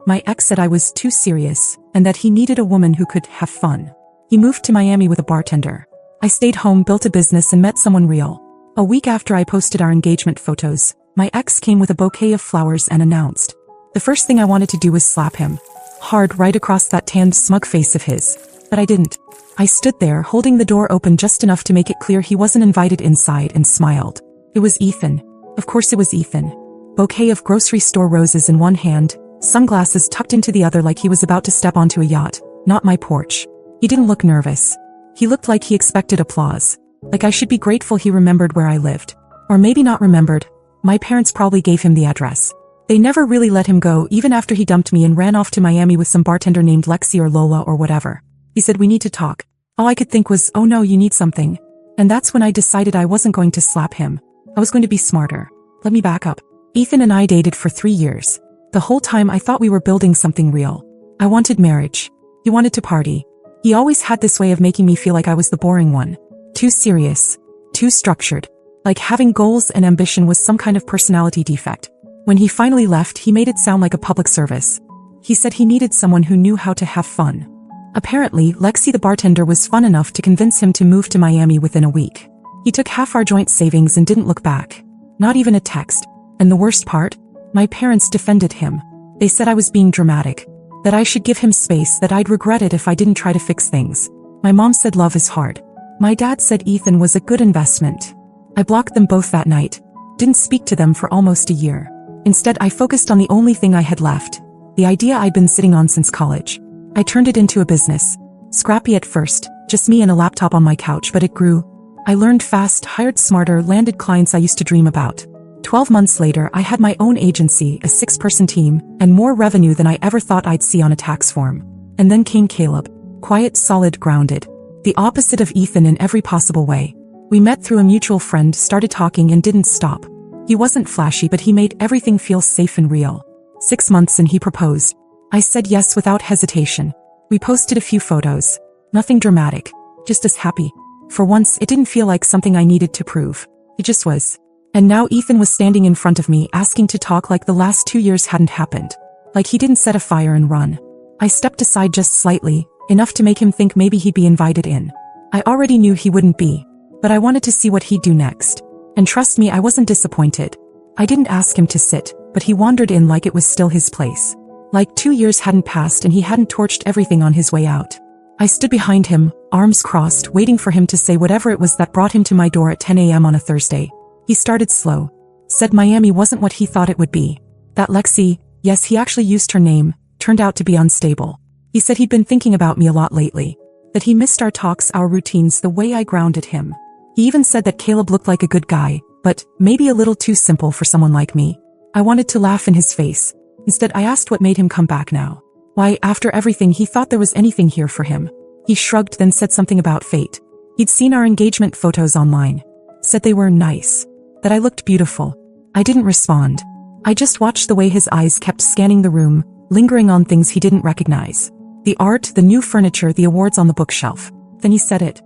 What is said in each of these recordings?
My ex said I was too serious, and that he needed a woman who could have fun. He moved to Miami with a bartender. I stayed home, built a business, and met someone real. A week after I posted our engagement photos, my ex came with a bouquet of flowers and announced. The first thing I wanted to do was slap him. Hard right across that tanned, smug face of his. But I didn't. I stood there, holding the door open just enough to make it clear he wasn't invited inside, and smiled. It was Ethan. Of course it was Ethan. Bouquet of grocery store roses in one hand, sunglasses tucked into the other like he was about to step onto a yacht, not my porch. He didn't look nervous. He looked like he expected applause. Like I should be grateful he remembered where I lived. Or maybe not remembered. My parents probably gave him the address. They never really let him go, even after he dumped me and ran off to Miami with some bartender named Lexi or Lola or whatever. He said, "We need to talk." All I could think was, oh no, you need something. And that's when I decided I wasn't going to slap him. I was going to be smarter. Let me back up. Ethan and I dated for 3 years. The whole time I thought we were building something real. I wanted marriage. He wanted to party. He always had this way of making me feel like I was the boring one. Too serious. Too structured. Like having goals and ambition was some kind of personality defect. When he finally left, he made it sound like a public service. He said he needed someone who knew how to have fun. Apparently, Lexi the bartender was fun enough to convince him to move to Miami within a week. He took half our joint savings and didn't look back. Not even a text. And the worst part? My parents defended him. They said I was being dramatic. That I should give him space, that I'd regret it if I didn't try to fix things. My mom said love is hard. My dad said Ethan was a good investment. I blocked them both that night. Didn't speak to them for almost a year. Instead, I focused on the only thing I had left. The idea I'd been sitting on since college. I turned it into a business. Scrappy at first, just me and a laptop on my couch, but it grew. I learned fast, hired smarter, landed clients I used to dream about. 12 months later, I had my own agency, a 6-person team, and more revenue than I ever thought I'd see on a tax form. And then came Caleb. Quiet, solid, grounded. The opposite of Ethan in every possible way. We met through a mutual friend, started talking, and didn't stop. He wasn't flashy, but he made everything feel safe and real. 6 months and he proposed. I said yes without hesitation. We posted a few photos. Nothing dramatic. Just us happy. For once, it didn't feel like something I needed to prove. It just was. And now Ethan was standing in front of me, asking to talk like the last 2 years hadn't happened. Like he didn't set a fire and run. I stepped aside just slightly, enough to make him think maybe he'd be invited in. I already knew he wouldn't be, but I wanted to see what he'd do next. And trust me, I wasn't disappointed. I didn't ask him to sit, but he wandered in like it was still his place. Like 2 years hadn't passed and he hadn't torched everything on his way out. I stood behind him, arms crossed, waiting for him to say whatever it was that brought him to my door at 10 a.m. on a Thursday. He started slow. Said Miami wasn't what he thought it would be. That Lexi, yes, he actually used her name, turned out to be unstable. He said he'd been thinking about me a lot lately. That he missed our talks, our routines, the way I grounded him. He even said that Caleb looked like a good guy, but maybe a little too simple for someone like me. I wanted to laugh in his face. Instead, I asked what made him come back now. Why, after everything, he thought there was anything here for him. He shrugged, then said something about fate. He'd seen our engagement photos online. Said they were nice. That I looked beautiful. I didn't respond. I just watched the way his eyes kept scanning the room, lingering on things he didn't recognize. The art, the new furniture, the awards on the bookshelf. Then he said it.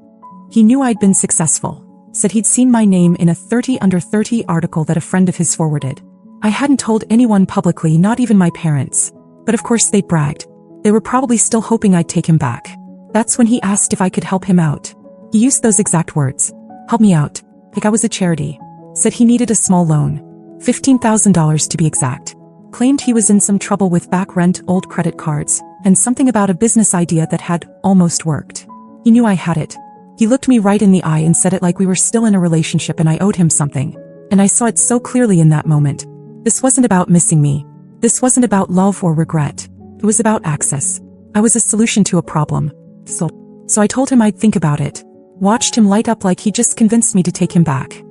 He knew I'd been successful. Said he'd seen my name in a 30 under 30 article that a friend of his forwarded. I hadn't told anyone publicly, not even my parents. But of course they bragged. They were probably still hoping I'd take him back. That's when he asked if I could help him out. He used those exact words. Help me out. Like I was a charity. Said he needed a small loan. $15,000 to be exact. Claimed he was in some trouble with back rent, old credit cards, and something about a business idea that had almost worked. He knew I had it. He looked me right in the eye and said it like we were still in a relationship and I owed him something. And I saw it so clearly in that moment. This wasn't about missing me. This wasn't about love or regret. It was about access. I was a solution to a problem. So I told him I'd think about it. Watched him light up like he just convinced me to take him back.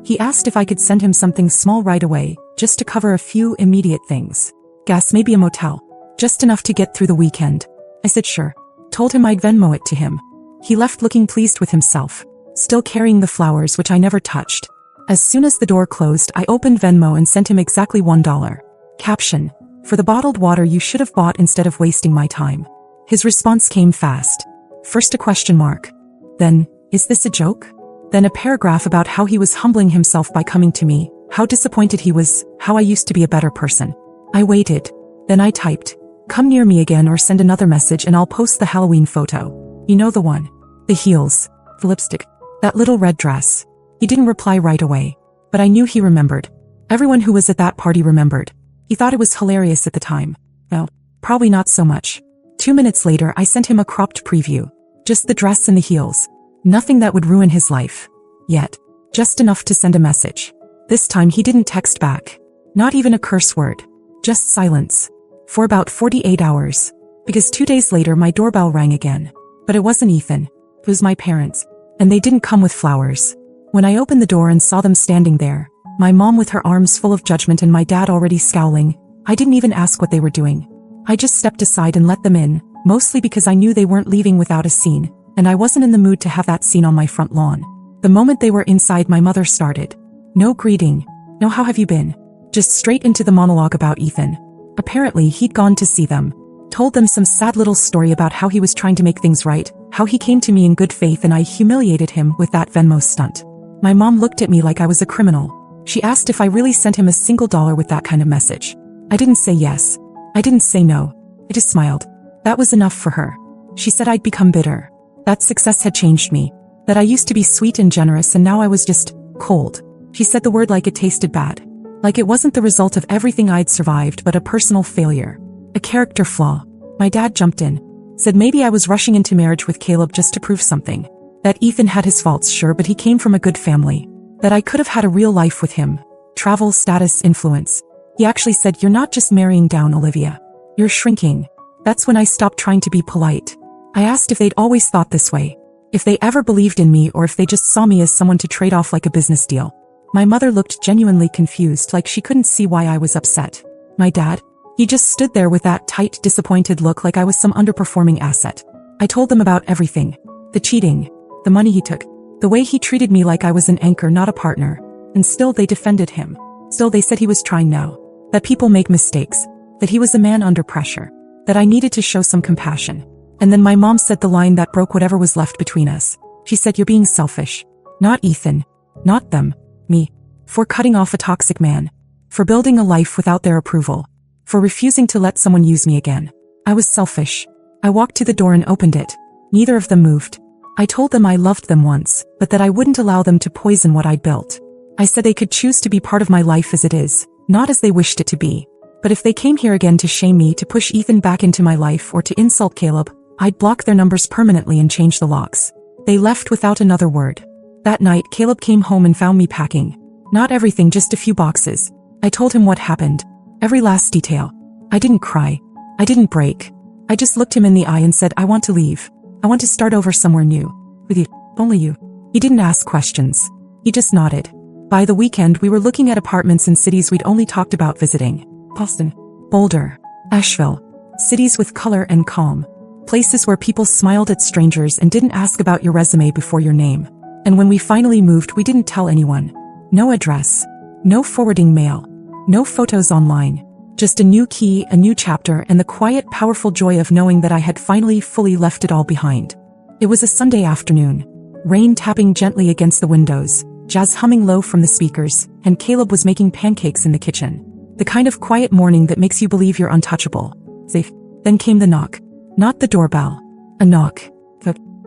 He asked if I could send him something small right away, just to cover a few immediate things. Gas, maybe a motel. Just enough to get through the weekend. I said sure. Told him I'd Venmo it to him. He left looking pleased with himself. Still carrying the flowers, which I never touched. As soon as the door closed, I opened Venmo and sent him exactly $1. Caption: for the bottled water you should have bought instead of wasting my time. His response came fast. First a question mark. Then, is this a joke? Then a paragraph about how he was humbling himself by coming to me, how disappointed he was, how I used to be a better person. I waited. Then I typed, Come near me again or send another message and I'll post the Halloween photo. You know the one. The heels. The lipstick. That little red dress. He didn't reply right away. But I knew he remembered. Everyone who was at that party remembered. He thought it was hilarious at the time. Well, probably not so much. 2 minutes later I sent him a cropped preview. Just the dress and the heels. Nothing that would ruin his life. Yet. Just enough to send a message. This time he didn't text back. Not even a curse word. Just silence. For about 48 hours. Because 2 days later my doorbell rang again. But it wasn't Ethan. It was my parents. And they didn't come with flowers. When I opened the door and saw them standing there, my mom with her arms full of judgment and my dad already scowling, I didn't even ask what they were doing. I just stepped aside and let them in, mostly because I knew they weren't leaving without a scene, and I wasn't in the mood to have that scene on my front lawn. The moment they were inside, my mother started. No greeting. No how have you been. Just straight into the monologue about Ethan. Apparently he'd gone to see them. Told them some sad little story about how he was trying to make things right, how he came to me in good faith and I humiliated him with that Venmo stunt. My mom looked at me like I was a criminal. She asked if I really sent him $1 with that kind of message. I didn't say yes. I didn't say no. I just smiled. That was enough for her. She said I'd become bitter. That success had changed me. That I used to be sweet and generous and now I was just cold. She said the word like it tasted bad. Like it wasn't the result of everything I'd survived but a personal failure. A character flaw. My dad jumped in. Said maybe I was rushing into marriage with Caleb just to prove something. That Ethan had his faults, sure, but he came from a good family. That I could have had a real life with him. Travel, status, influence. He actually said, you're not just marrying down, Olivia. You're shrinking. That's when I stopped trying to be polite. I asked if they'd always thought this way. If they ever believed in me or if they just saw me as someone to trade off like a business deal. My mother looked genuinely confused, like she couldn't see why I was upset. My dad? He just stood there with that tight, disappointed look like I was some underperforming asset. I told them about everything. The cheating. The money he took. The way he treated me like I was an anchor, not a partner. And still they defended him. Still they said he was trying now. That people make mistakes. That he was a man under pressure. That I needed to show some compassion. And then my mom said the line that broke whatever was left between us. She said, you're being selfish. Not Ethan. Not them. Me. For cutting off a toxic man. For building a life without their approval. For refusing to let someone use me again. I was selfish. I walked to the door and opened it. Neither of them moved. I told them I loved them once, but that I wouldn't allow them to poison what I'd built. I said they could choose to be part of my life as it is, not as they wished it to be. But if they came here again to shame me, to push Ethan back into my life, or to insult Caleb, I'd block their numbers permanently and change the locks. They left without another word. That night, Caleb came home and found me packing. Not everything, just a few boxes. I told him what happened. Every last detail. I didn't cry. I didn't break. I just looked him in the eye and said, I want to leave. I want to start over somewhere new. With you. Only you. He didn't ask questions. He just nodded. By the weekend, we were looking at apartments in cities we'd only talked about visiting. Boston. Boulder. Asheville. Cities with color and calm. Places where people smiled at strangers and didn't ask about your resume before your name. And when we finally moved, we didn't tell anyone. No address. No forwarding mail. No photos online. Just a new key, a new chapter, and the quiet, powerful joy of knowing that I had finally fully left it all behind. It was a Sunday afternoon. Rain tapping gently against the windows, jazz humming low from the speakers, and Caleb was making pancakes in the kitchen. The kind of quiet morning that makes you believe you're untouchable. Safe. Then came the knock. Not the doorbell. A knock.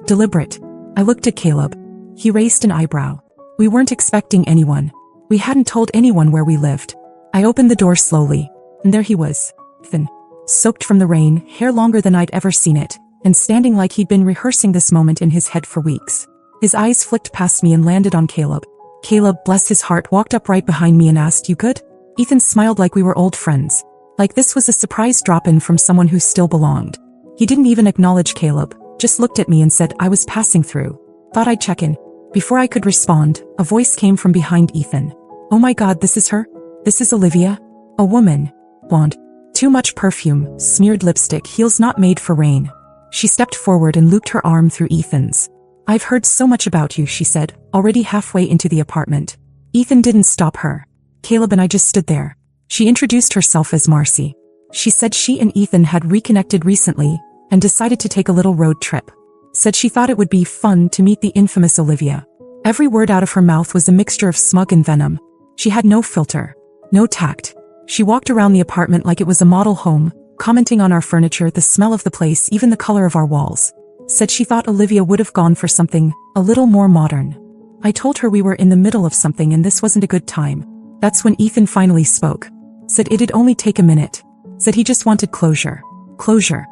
Deliberate. I looked at Caleb. He raised an eyebrow. We weren't expecting anyone. We hadn't told anyone where we lived. I opened the door slowly, and there he was. Thin. Soaked from the rain, hair longer than I'd ever seen it, and standing like he'd been rehearsing this moment in his head for weeks. His eyes flicked past me and landed on Caleb. Caleb, bless his heart, walked up right behind me and asked, you good? Ethan smiled like we were old friends. Like this was a surprise drop-in from someone who still belonged. He didn't even acknowledge Caleb, just looked at me and said, I was passing through. Thought I'd check in. Before I could respond, a voice came from behind Ethan. Oh my God, this is her? This is Olivia? A woman. Blonde. Too much perfume, smeared lipstick, heels not made for rain. She stepped forward and looped her arm through Ethan's. I've heard so much about you, she said, already halfway into the apartment. Ethan didn't stop her. Caleb and I just stood there. She introduced herself as Marcy. She said she and Ethan had reconnected recently and decided to take a little road trip. Said she thought it would be fun to meet the infamous Olivia. Every word out of her mouth was a mixture of smug and venom. She had no filter. No tact. She walked around the apartment like it was a model home, commenting on our furniture, the smell of the place, even the color of our walls. Said she thought Olivia would have gone for something a little more modern. I told her we were in the middle of something and this wasn't a good time. That's when Ethan finally spoke. Said it'd only take a minute. Said he just wanted closure. Closure.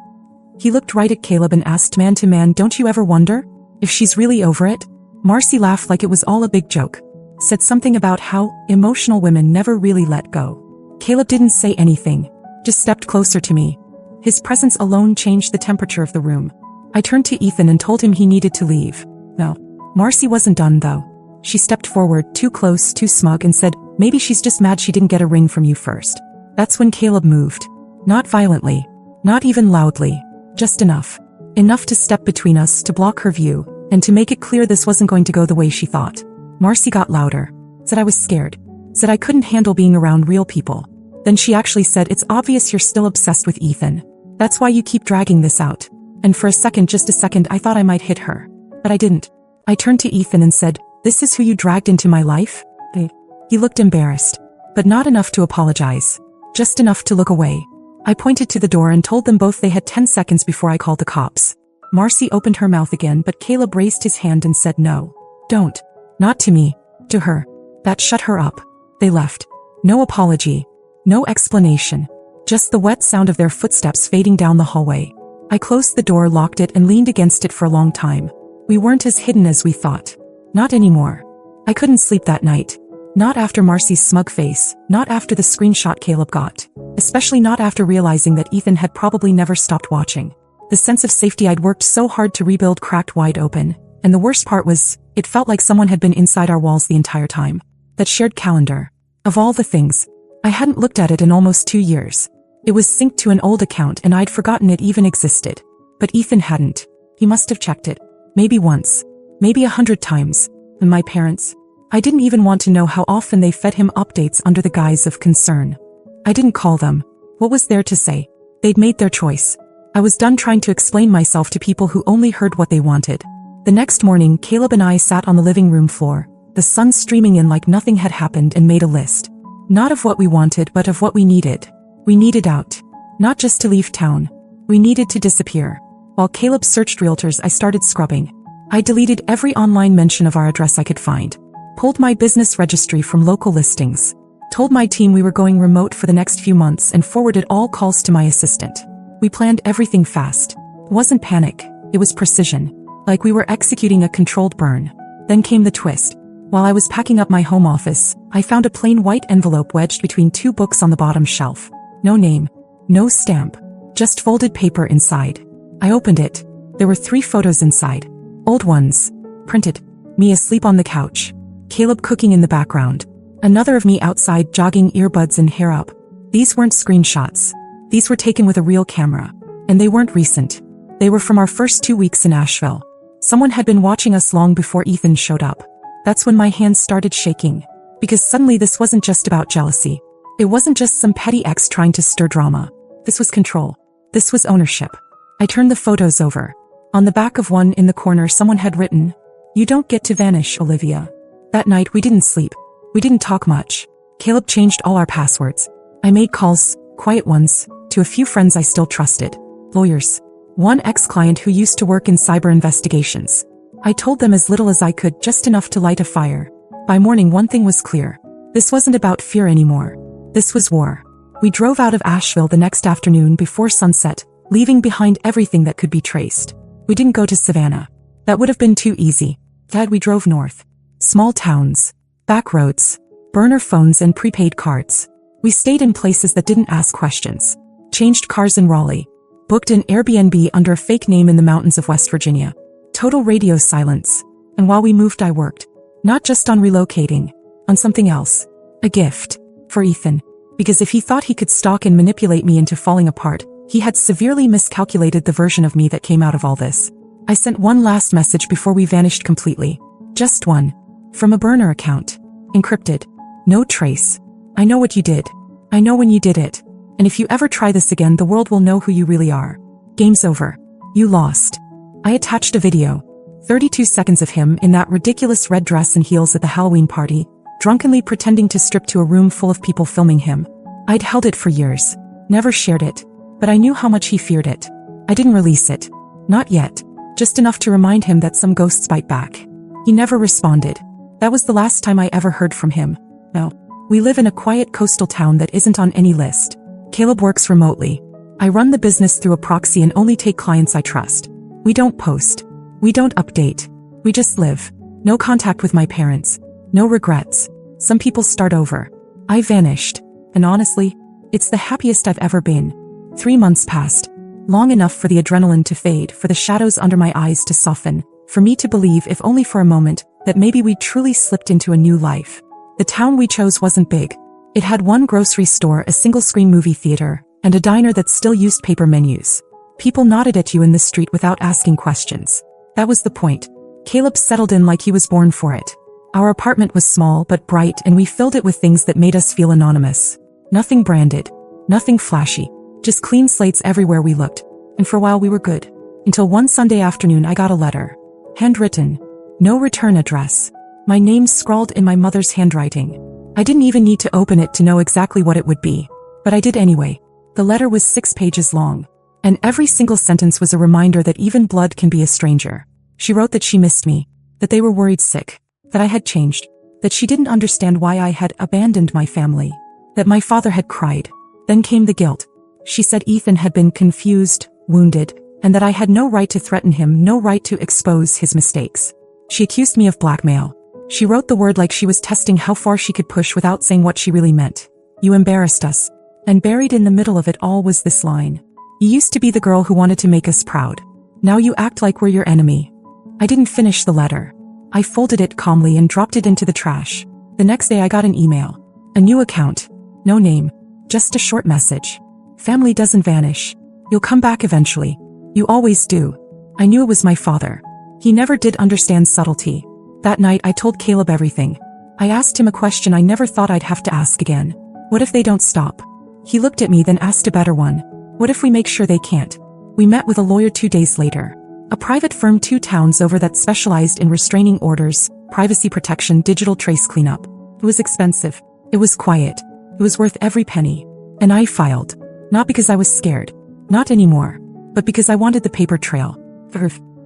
He looked right at Caleb and asked man to man, don't you ever wonder if she's really over it? Marcy laughed like it was all a big joke. Said something about how emotional women never really let go. Caleb didn't say anything, just stepped closer to me. His presence alone changed the temperature of the room. I turned to Ethan and told him he needed to leave. No. Marcy wasn't done though. She stepped forward, too close, too smug, and said, maybe she's just mad she didn't get a ring from you first. That's when Caleb moved. Not violently. Not even loudly. Just enough. Enough to step between us, to block her view, and to make it clear this wasn't going to go the way she thought. Marcy got louder. Said I was scared. Said I couldn't handle being around real people. Then she actually said, it's obvious you're still obsessed with Ethan. That's why you keep dragging this out. And for a second, just a second, I thought I might hit her. But I didn't. I turned to Ethan and said, this is who you dragged into my life? He looked embarrassed. But not enough to apologize. Just enough to look away. I pointed to the door and told them both they had 10 seconds before I called the cops. Marcy opened her mouth again, but Caleb raised his hand and said no. Don't. Not to me. To her. That shut her up. They left. No apology. No explanation. Just the wet sound of their footsteps fading down the hallway. I closed the door, locked it, and leaned against it for a long time. We weren't as hidden as we thought. Not anymore. I couldn't sleep that night. Not after Marcy's smug face, not after the screenshot Caleb got. Especially not after realizing that Ethan had probably never stopped watching. The sense of safety I'd worked so hard to rebuild cracked wide open. And the worst part was, it felt like someone had been inside our walls the entire time. That shared calendar. Of all the things, I hadn't looked at it in almost 2 years. It was synced to an old account and I'd forgotten it even existed. But Ethan hadn't. He must have checked it. Maybe once. Maybe 100 times. And my parents? I didn't even want to know how often they fed him updates under the guise of concern. I didn't call them. What was there to say? They'd made their choice. I was done trying to explain myself to people who only heard what they wanted. The next morning, Caleb and I sat on the living room floor, the sun streaming in like nothing had happened, and made a list. Not of what we wanted, but of what we needed. We needed out. Not just to leave town. We needed to disappear. While Caleb searched realtors, I started scrubbing. I deleted every online mention of our address I could find. Pulled my business registry from local listings. Told my team we were going remote for the next few months and forwarded all calls to my assistant. We planned everything fast. It wasn't panic. It was precision. Like we were executing a controlled burn. Then came the twist. While I was packing up my home office, I found a plain white envelope wedged between 2 books on the bottom shelf. No name. No stamp. Just folded paper inside. I opened it. There were 3 photos inside. Old ones. Printed. Me asleep on the couch. Caleb cooking in the background. Another of me outside jogging, earbuds and hair up. These weren't screenshots. These were taken with a real camera. And they weren't recent. They were from our first 2 weeks in Asheville. Someone had been watching us long before Ethan showed up. That's when my hands started shaking. Because suddenly this wasn't just about jealousy. It wasn't just some petty ex trying to stir drama. This was control. This was ownership. I turned the photos over. On the back of one in the corner someone had written, "You don't get to vanish, Olivia." That night we didn't sleep. We didn't talk much. Caleb changed all our passwords. I made calls, quiet ones, to a few friends I still trusted. Lawyers. One ex-client who used to work in cyber investigations. I told them as little as I could, just enough to light a fire. By morning one thing was clear. This wasn't about fear anymore. This was war. We drove out of Asheville the next afternoon before sunset, leaving behind everything that could be traced. We didn't go to Savannah. That would have been too easy. Instead we drove north. Small towns. Back roads. Burner phones and prepaid cards. We stayed in places that didn't ask questions. Changed cars in Raleigh. Booked an Airbnb under a fake name in the mountains of West Virginia. Total radio silence. And while we moved I worked. Not just on relocating. On something else. A gift. For Ethan. Because if he thought he could stalk and manipulate me into falling apart, he had severely miscalculated the version of me that came out of all this. I sent one last message before we vanished completely. Just one. From a burner account. Encrypted. No trace. I know what you did. I know when you did it. And if you ever try this again, the world will know who you really are. Game's over. You lost. I attached a video. 32 seconds of him in that ridiculous red dress and heels at the Halloween party, drunkenly pretending to strip to a room full of people filming him. I'd held it for years. Never shared it. but I knew how much he feared it. I didn't release it. Not yet. Just enough to remind him that some ghosts bite back. He never responded. That was the last time I ever heard from him. No. We live in a quiet coastal town that isn't on any list. Caleb works remotely. I run the business through a proxy and only take clients I trust. We don't post. We don't update. We just live. No contact with my parents. No regrets. Some people start over. I vanished. And honestly, it's the happiest I've ever been. 3 months passed. Long enough for the adrenaline to fade, for the shadows under my eyes to soften, for me to believe, if only for a moment, that maybe we truly slipped into a new life. The town we chose wasn't big. It had one grocery store, a single-screen movie theater, and a diner that still used paper menus. People nodded at you in the street without asking questions. That was the point. Caleb settled in like he was born for it. Our apartment was small but bright, and we filled it with things that made us feel anonymous. Nothing branded. Nothing flashy. Just clean slates everywhere we looked. And for a while we were good. Until one Sunday afternoon I got a letter. Handwritten. No return address. My name scrawled in my mother's handwriting. I didn't even need to open it to know exactly what it would be. But I did anyway. The letter was 6 pages long. And every single sentence was a reminder that even blood can be a stranger. She wrote that she missed me. That they were worried sick. That I had changed. That she didn't understand why I had abandoned my family. That my father had cried. Then came the guilt. She said Ethan had been confused, wounded, and that I had no right to threaten him, no right to expose his mistakes. She accused me of blackmail. She wrote the word like she was testing how far she could push without saying what she really meant. You embarrassed us. And buried in the middle of it all was this line. You used to be the girl who wanted to make us proud. Now you act like we're your enemy. I didn't finish the letter. I folded it calmly and dropped it into the trash. The next day I got an email. A new account. No name. Just a short message. Family doesn't vanish. You'll come back eventually. You always do. I knew it was my father. He never did understand subtlety. That night I told Caleb everything. I asked him a question I never thought I'd have to ask again. What if they don't stop? He looked at me, then asked a better one. What if we make sure they can't? We met with a lawyer 2 days later. A private firm 2 towns over that specialized in restraining orders, privacy protection, digital trace cleanup. It was expensive. It was quiet. It was worth every penny. And I filed. Not because I was scared. Not anymore. But because I wanted the paper trail.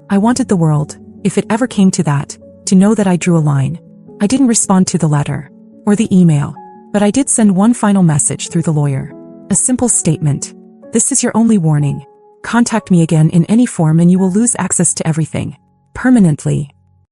I wanted the world, if it ever came to that, to know that I drew a line. I didn't respond to the letter. Or the email. But I did send one final message through the lawyer. A simple statement. This is your only warning. Contact me again in any form and you will lose access to everything. Permanently.